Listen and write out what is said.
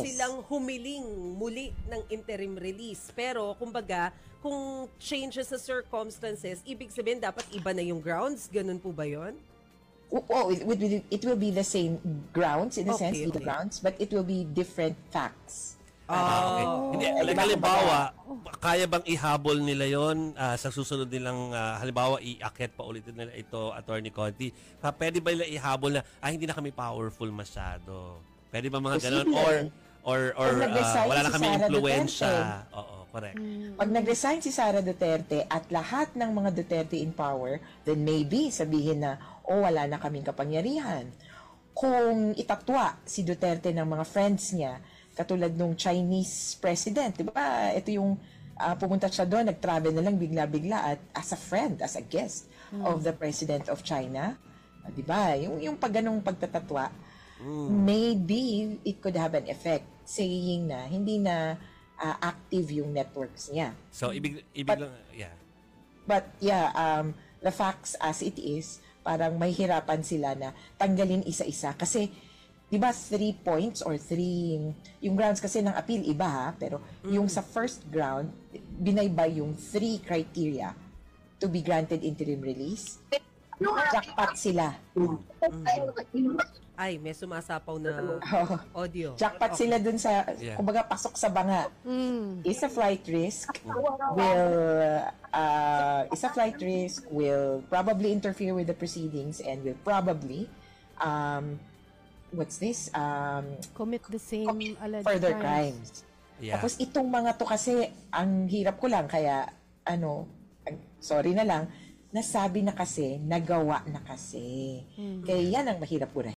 silang humiling muli ng interim release. Pero, kumbaga, kung changes sa circumstances, ibig sabihin dapat iba na yung grounds? Ganun po ba yun? Oh, it will be the same grounds in a sense, legal grounds, but it will be different facts. Okay. Hindi, halimbawa, kaya bang ihabol nila yon sa susunod nilang, halimbawa, iakyat pa ulit nila ito, Attorney Conti? Pwede ba nila ihabol na, hindi na kami powerful masyado? Pwede ba mga ganun? Or wala na kami influensya? Oo, correct. Pag nag-resign si Sara Duterte at lahat ng mga Duterte in power, then maybe sabihin na, wala na kaming kapangyarihan. Kung itatwa si Duterte ng mga friends niya, katulad nung Chinese president, di ba? Ito yung pumunta siya doon, nag-travel na lang bigla-bigla at as a friend, as a guest of the president of China. Di ba? Yung ganong pagtatatwa, maybe it could have an effect saying na hindi na active yung networks niya. So, ibig lang, yeah. But yeah, the facts as it is, parang may hirapan sila na tanggalin isa-isa. Kasi, di ba 3 points or 3, yung grounds kasi ng appeal iba ha, pero yung sa first ground, binaybay yung 3 criteria to be granted interim release. Jackpot sila. Ay, may sumasapaw na audio. Jackpot sila dun sa, kumbaga, pasok sa banga. Is a flight risk will probably interfere with the proceedings and will probably commit the same further crimes. Yeah. Tapos itong mga to kasi, ang hirap ko lang, kaya sorry na lang, nasabi na kasi, nagawa na kasi. Kaya yan ang mahirap ko